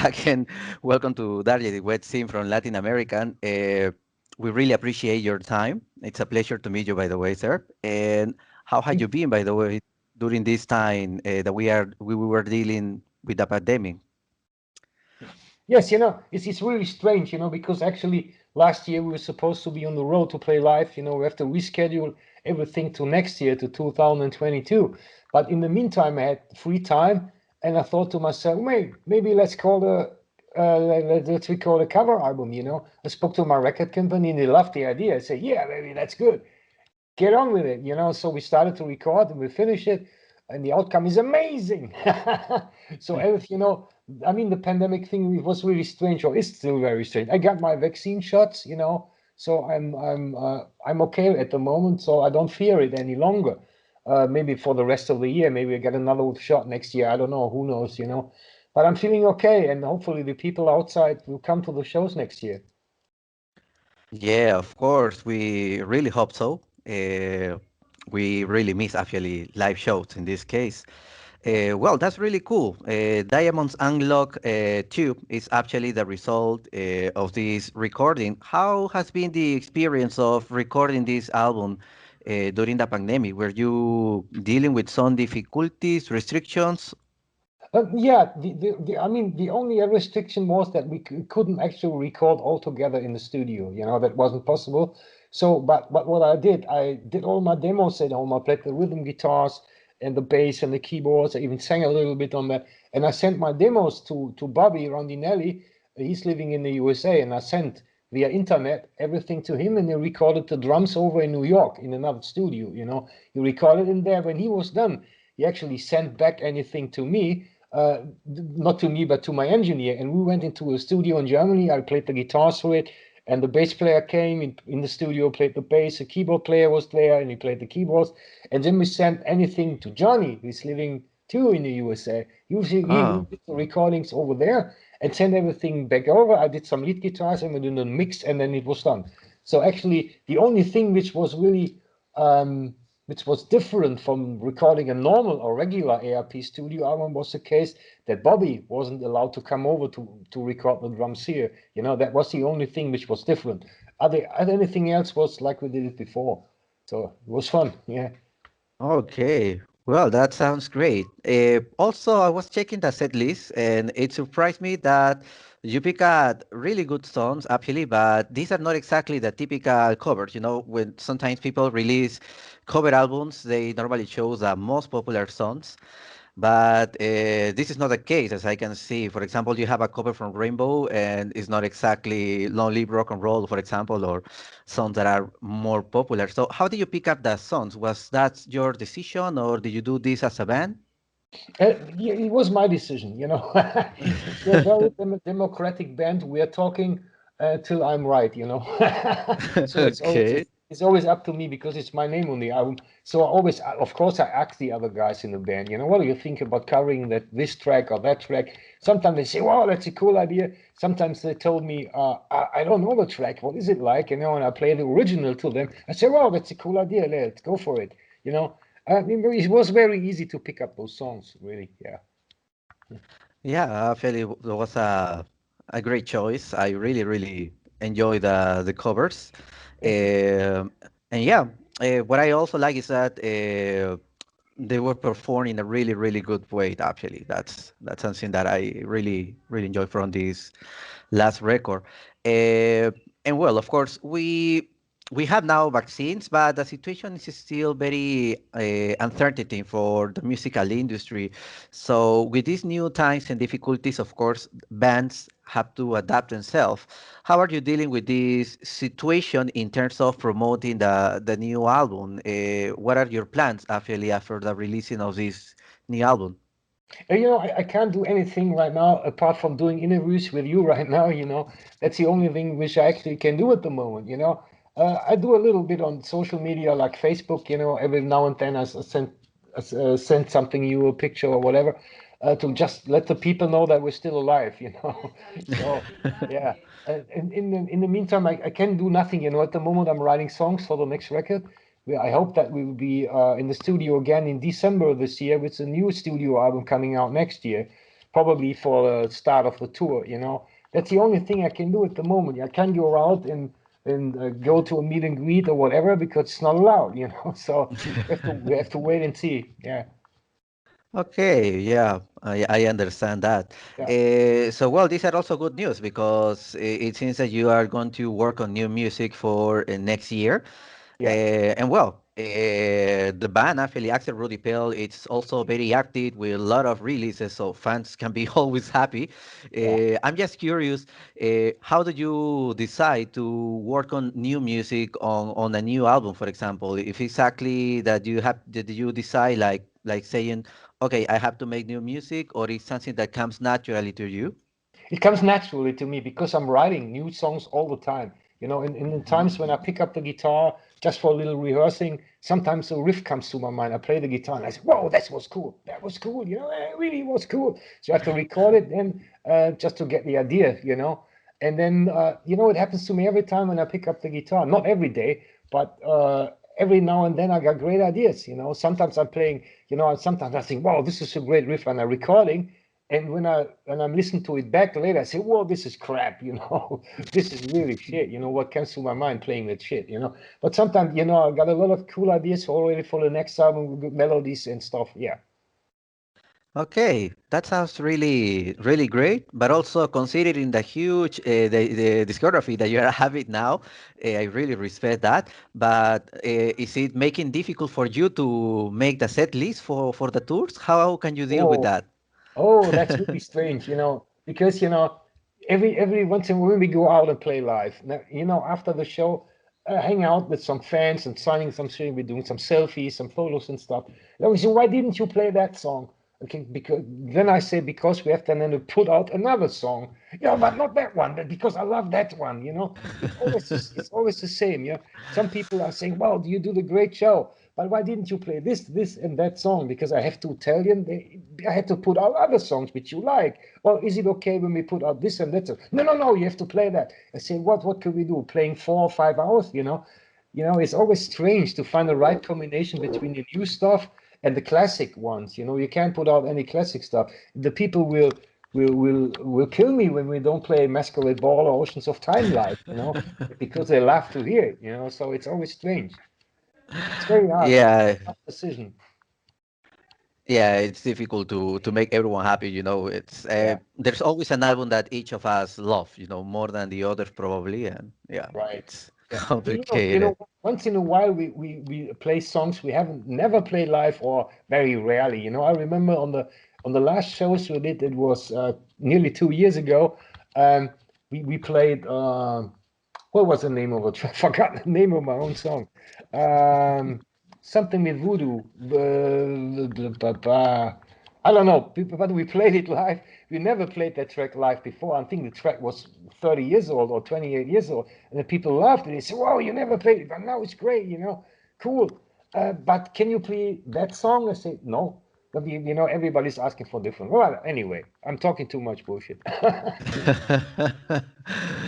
again, welcome to Darje, the web team from Latin American. We really appreciate your time. It's a pleasure to meet you, by the way, sir. And how have you been, by the way, during this time that we were dealing with the pandemic? Yes, it's really strange, because actually last year we were supposed to be on the road to play live. We have to reschedule everything to next year, to 2022. But in the meantime, I had free time, and I thought to myself, maybe let's record a cover album. I spoke to my record company, and they loved the idea. I said, yeah, maybe that's good. Get on with it. So we started to record, and we finished it, and the outcome is amazing. So I mean, the pandemic thing was really strange, or is still very strange. I got my vaccine shots, so I'm okay at the moment, so I don't fear it any longer. Maybe for the rest of the year, maybe I get another shot next year. I don't know. Who knows, But I'm feeling okay, and hopefully the people outside will come to the shows next year. Yeah, of course. We really hope so. We really miss actually live shows in this case. Well, that's really cool. Diamonds Unlock 2 is actually the result of this recording. How has been the experience of recording this album during the pandemic? Were you dealing with some difficulties, restrictions? Yeah, I mean, the only restriction was that we couldn't actually record all together in the studio. That wasn't possible. So, but what I did all my demos at home. I played the rhythm guitars and the bass and the keyboards. I even sang a little bit on that. And I sent my demos to Bobby Rondinelli. He's living in the USA, and I sent via internet everything to him, and he recorded the drums over in New York in another studio. He recorded in there. When he was done, he actually sent back anything to me, not to me, but to my engineer. And we went into a studio in Germany. I played the guitars for it, and the bass player came in the studio, played the bass. The keyboard player was there, and he played the keyboards. And then we sent anything to Johnny, who's living too in the USA. Usually he Oh, did the recordings over there and sent everything back over. I did some lead guitars and we did a mix, and then it was done. So actually, the only thing um, which was different from recording a normal or regular ARP studio album was the case that Bobby wasn't allowed to come over to record the drums here. That was the only thing which was different. Anything else was like we did it before. So it was fun. Yeah. okay. Well, that sounds great. Also, I was checking the set list, and it surprised me that you pick out really good songs, actually, but these are not exactly the typical covers. When sometimes people release cover albums, they normally choose the most popular songs. But this is not the case, as I can see. For example, you have a cover from Rainbow, and it's not exactly Long Live Rock and Roll, for example, or songs that are more popular. So, how did you pick up the songs? Was that your decision, or did you do this as a band? Yeah, it was my decision. We're a very democratic band. We are talking till I'm right. So Okay. it's always up to me because it's my name on the album. So of course, I ask the other guys in the band. What do you think about covering this track or that track? Sometimes they say, "Wow, that's a cool idea." Sometimes they told me, I don't know the track. What is it like?" And I play the original to them. I say, "Wow, that's a cool idea. Let's go for it." You know. I mean, it was very easy to pick up those songs, really. Yeah. Yeah, I feel it was a great choice. I really, really enjoy the covers. Thank you. And yeah, what I also like is that they were performed in a really, really good way. Actually, that's something that I really, really enjoy from this last record. Uh, and well, of course, we have now vaccines, but the situation is still very uncertainty for the musical industry. So with these new times and difficulties, of course, bands have to adapt themselves. How are you dealing with this situation in terms of promoting the new album? What are your plans actually after the releasing of this new album? I can't do anything right now apart from doing interviews with you right now. That's the only thing which I actually can do at the moment. I do a little bit on social media like Facebook. Every now and then I send something you a picture or whatever to just let the people know that we're still alive. So yeah. In the meantime, I can do nothing. At the moment, I'm writing songs for the next record. I hope that we will be in the studio again in December this year with a new studio album coming out next year. probably for the start of the tour. That's the only thing I can do at the moment. I can't go out and go to a meet and greet or whatever because it's not allowed. So we have to wait and see. Yeah, Okay, yeah, I understand that. yeah, So, well, these are also good news because it seems that you are going to work on new music for next year. yeah, And well, the band actually, Axel, Rudi, Pell, it's also very active with a lot of releases, so fans can be always happy. yeah. I'm just curious, how did you decide to work on new music on a new album, for example? If exactly that you have, did you decide like saying, okay, I have to make new music, or it's something that comes naturally to you? It comes naturally to me because I'm writing new songs all the time. In the Mhm. times when I pick up the guitar just for a little rehearsing, sometimes a riff comes to my mind. I play the guitar and I say, "Whoa, that was cool! That was cool! It really was cool." So I have to record it then just to get the idea. And then it happens to me every time when I pick up the guitar. Not every day, but every now and then I got great ideas. Sometimes I'm playing. And sometimes I think, "Wow, this is a great riff," and I'm recording. And when I'm listening to it back later, I say, "Whoa, this is crap," this is really shit. What comes to my mind playing that shit. But sometimes, I got a lot of cool ideas already for the next album with good melodies and stuff. Yeah, Okay, that sounds really, really great. But also considering the huge the discography that you are having now, I really respect that. But is it making difficult for you to make the set list for the tours? How can you deal with Oh, that? oh, that's really strange, because every once in a while we go out and play live. Now, after the show, hang out with some fans and signing some shit. We're doing some selfies, some photos and stuff. And we say, why didn't you play that song? Okay, because then I say because we have to then put out another song. But not that one. But because I love that one. It's always the same. Some people are saying, "Well, you do the great show." But why didn't you play this, and that song? Because I have to tell you, I had to put out other songs which you like. Or is it okay when we put out this and that song? No, no, no, you have to play that. I say, what can we do? Playing 4 or 5 hours, it's always strange to find the right combination between the new stuff and the classic ones. You can't put out any classic stuff. The people will kill me when we don't play Masquerade Ball or Oceans of Time live, because they love to hear it. So it's always strange. It's very hard. Yeah, Tough decision. yeah, it's difficult to make everyone happy, It's Yeah, there's always an album that each of us love, more than the others probably, and yeah, right. it's Yeah. But complicated. once in a while we play songs we haven't never played live or very rarely. I remember on the last shows we did, it was nearly 2 years ago. We played what was the name of it? I forgot the name of my own song. Um, Something with voodoo. I don't know, but we played it live. We never played that track live before. I think the track was 30 years old or 28 years old, and the people laughed and they said, "Wow, you never played it, but now it's great, cool." But can you play that song? I said, "No." But everybody's asking for different. Well, anyway, I'm talking too much bullshit.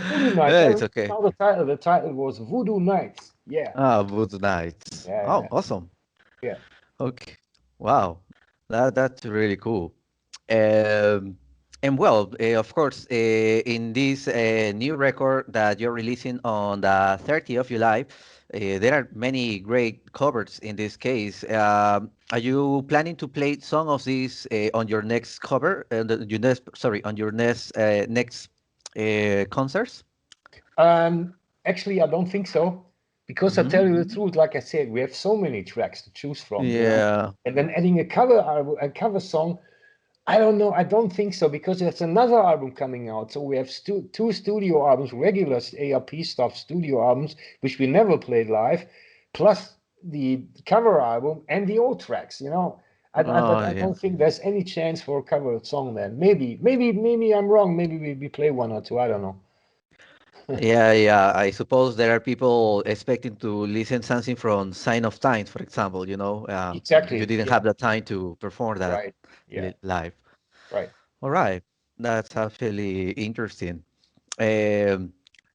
Voodoo Nights. I Yeah, it's remember okay. now the title. The title was Voodoo Nights. Yeah, Ah, Boots Nights. yeah, Oh, yeah, awesome. yeah. Okay. Wow. That's really cool. Um, and well, of course, in this new record that you're releasing on the 30th of July, there are many great covers in this case. Are you planning to play some of these on your next cover, your next, sorry, on your next concerts? Um, Actually, I don't think so, because I Hmm. tell you the truth. Like I said, we have so many tracks to choose from. Yeah. And then adding a cover song. I don't know. I don't think so because there's another album coming out. So we have two studio albums, regular ARP stuff, studio albums, which we never played live, plus the cover album and the old tracks. But Oh, I yeah. don't think there's any chance for a cover song then. Maybe I'm wrong. Maybe we play one or two. I don't know. Yeah, yeah. I suppose there are people expecting to listen something from Sign of Times, for example, you Exactly. didn't Yeah. have the time to perform that Right. Yeah. live. Right. All right. That's actually interesting. Um,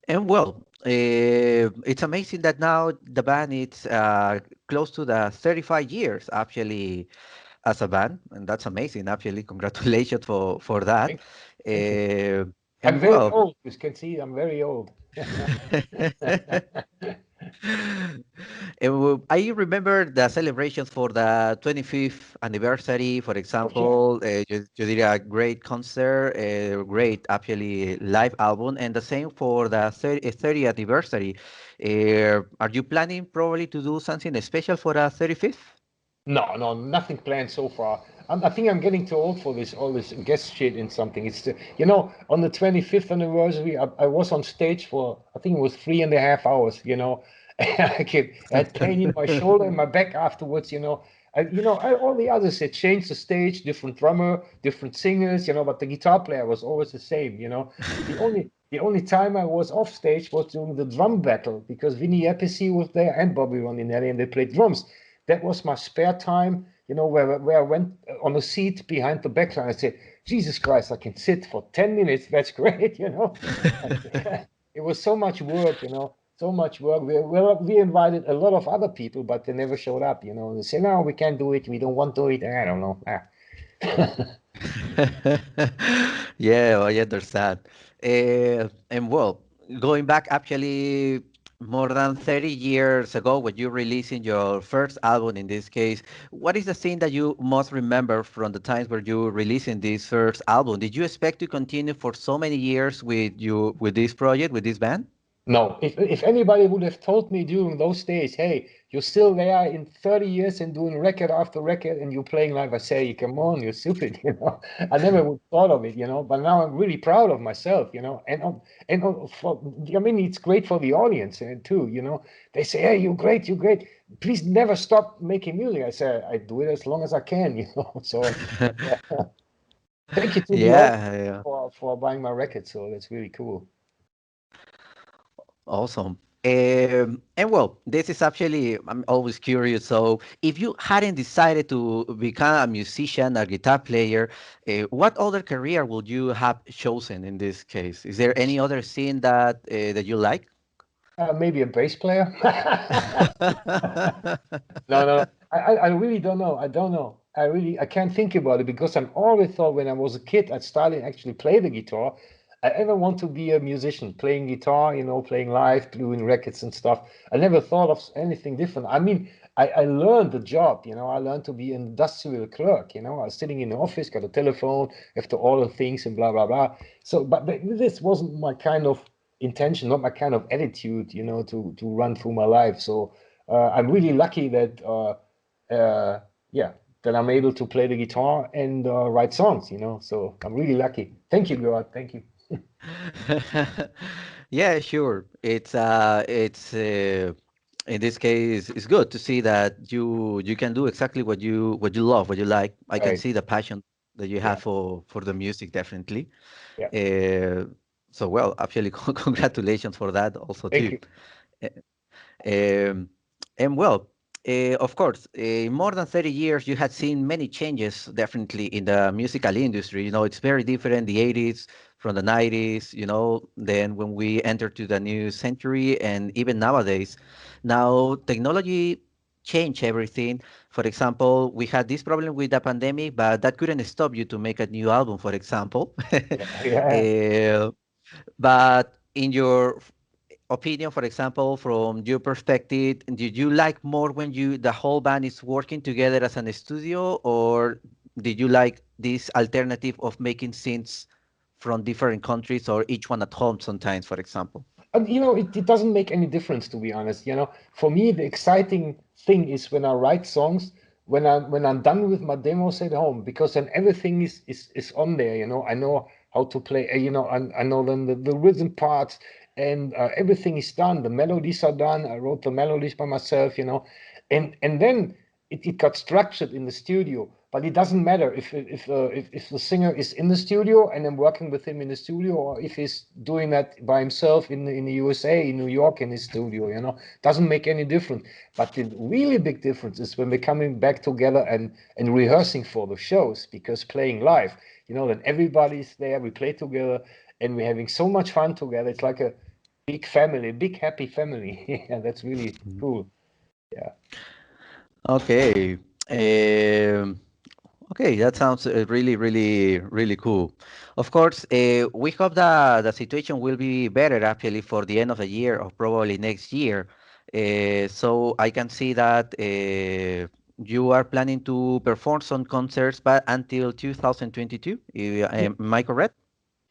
and well, it's amazing that now the band is close to the 35 years actually as a band, and that's amazing. Actually, congratulations for that. Thank you. I'm And very well, old. You can see I'm very old. I remember the celebrations for the 25th anniversary, for Oh yeah. example. You did a great concert, a great actually live album, and the same for the 30th anniversary. Are you planning probably to do something special for the 35th? No, no, nothing planned so far. I think I'm getting too old for this, all this guest shit in something. It's the, on the 25th anniversary, I was on stage for, I think it was 3.5 hours, I had pain in my shoulder and my back afterwards, all the others, they changed the stage, different drummer, different singers, but the guitar player was always the same. The only time I was off stage was during the drum battle because Vinny Appice was there and Bobby Rondinelli and they played drums. That was my spare time, where I went on a seat behind the backline. I said, Jesus Christ, I can sit for 10 minutes. That's great. It was so much work. So much work. We invited a lot of other people, but they never showed up. They say, no, we can't do it. We don't want to do it. I don't know. Yeah, I understand. And well, going back actually more than 30 years ago, when you releasing your first album in this case, what is the thing that you most remember from the times where you releasing this first album? Did you expect to continue for so many years with this project, with this band? No, if anybody would have told me during those days, hey, you're still there in 30 years and doing record after record and you're playing live, I say, come on, you're stupid. I never would thought of it. But now I'm really proud of myself. I mean, it's great for the audience too. They say, hey, you're great, you're great. Please never stop making music. I say, I do it as long as I can. So yeah. Thank you to the audience Yeah, yeah. for buying my record. So that's really cool. Awesome. And well, this is actually, I'm always curious. So, if you hadn't decided to become a musician, a guitar player, what other career would you have chosen in this case? Is there any other scene that you like? Maybe a bass player. No, no, I really don't know. I don't know. I can't think about it because I always thought when I was a kid, I started actually play the guitar. I ever want to be a musician, playing guitar, playing live, doing records and stuff. I never thought of anything different. I mean, I learned the job. I learned to be an industrial clerk. I was sitting in the office, got a telephone, have to order things and blah, blah, blah. So, but this wasn't my kind of intention, not my kind of attitude, to run through my life. So, I'm really lucky uh, yeah, that I'm able to play the guitar and write songs. So I'm really lucky. Thank you, God. Thank you. Yeah, sure. It's in this case, it's good to see that you can do exactly what you love, what you like. I can Right. see the passion that you Yeah. have for the music, definitely. Yeah. Uh, so well, actually, congratulations for that also Thank too. you. Um, and well, of course, in more than 30 years, you had seen many changes, definitely, in the musical industry. It's very different, the 80s from the 90s, then when we enter to the new century, and even nowadays. Now, technology changed everything. For example, we had this problem with the pandemic, but that couldn't stop you to make a new album, for example. Yeah. Yeah. Uh, but in your opinion, for example, from your perspective, did you like more when the whole band is working together as an studio, or did you like this alternative of making scenes from different countries or each one at home sometimes, for example? It doesn't make any difference to be honest. For me, the exciting thing is when I write songs, when I'm done with my demos at home, because then everything is on there. I know how to play. I know then the rhythm parts and everything is done. The melodies are done. I wrote the melodies by myself. And then it got structured in the studio. But it doesn't matter if the singer is in the studio and I'm working with him in the studio, or if he's doing that by himself in the USA, in New York, in his studio. Doesn't make any difference. But the really big difference is when we're coming back together and rehearsing for the shows, because playing live, then everybody's there, we play together, and we're having so much fun together. It's like a big family, big happy family. And that's really cool. Yeah. Okay. Um, Okay, that sounds really, really, really cool. Of course, we hope that the situation will be better actually for the end of the year or probably next year. So I can see that you are planning to perform some concerts, but until 2022. Am I correct?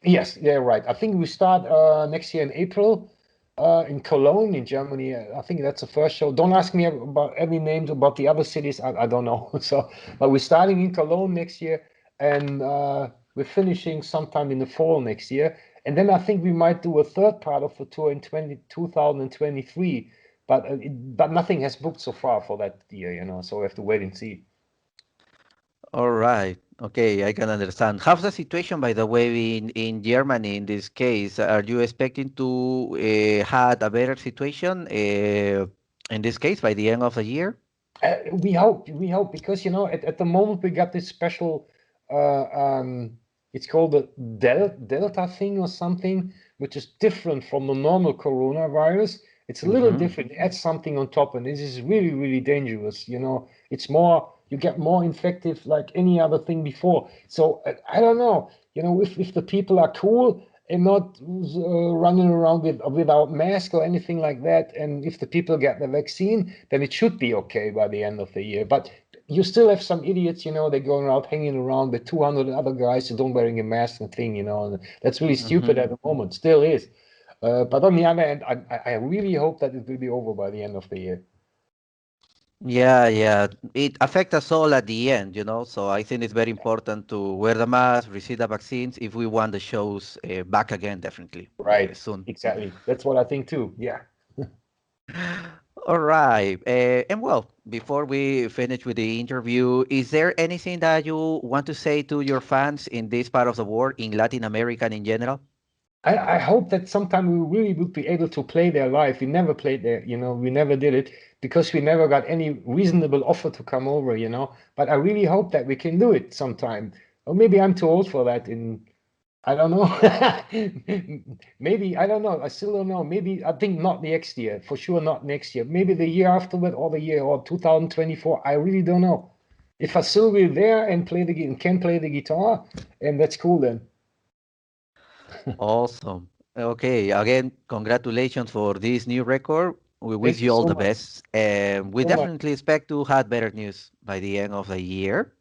Yes, yeah, right. I think we start next year in April in Cologne in Germany. I think that's the first show. Don't ask me about any names about the other cities. I don't know. So, but we're starting in Cologne next year, and we're finishing sometime in the fall next year. And then I think we might do a third part of the tour in 2023. But but nothing has booked so far for that year, So we have to wait and see. All right. Okay, I can understand. How's the situation, by the way, in Germany in this case? Are you expecting to had a better situation in this case by the end of the year? We hope, because at the moment we got this special, uh, um, it's called the Delta thing or something, which is different from the normal coronavirus. It's a little Mm-hmm. different. Add something on top, and this is really, really dangerous. It's more, you get more infective like any other thing before. So I don't know. If the people are cool and not running around without mask or anything like that. And if the people get the vaccine, then it should be okay by the end of the year. But you still have some idiots, they're going around hanging around with 200 other guys who don't wearing a mask and thing, and that's really stupid Mm-hmm. at the moment, still is. But on the other hand, I really hope that it will be over by the end of the year. Yeah, yeah. It affects us all at the end, So I think it's very important to wear the mask, receive the vaccines if we want the shows back again, definitely Right, soon. exactly. That's what I think too. Yeah. All right. And well, before we finish with the interview, is there anything that you want to say to your fans in this part of the world, in Latin America and in general? I hope that sometime we really would be able to play there live. We never played there, we never did it because we never got any reasonable offer to come over. But I really hope that we can do it sometime. Or maybe I'm too old for that I don't know. Maybe, I don't know. I still don't know. Maybe, I think not next year. For sure not next year. Maybe the year afterward or the year or 2024. I really don't know. If I still be there and can play the guitar, and that's cool then. Awesome. Okay. Again, congratulations for this new record. We wish Thank you you all so the much. best. And we So much. definitely expect to have better news by the end of the year.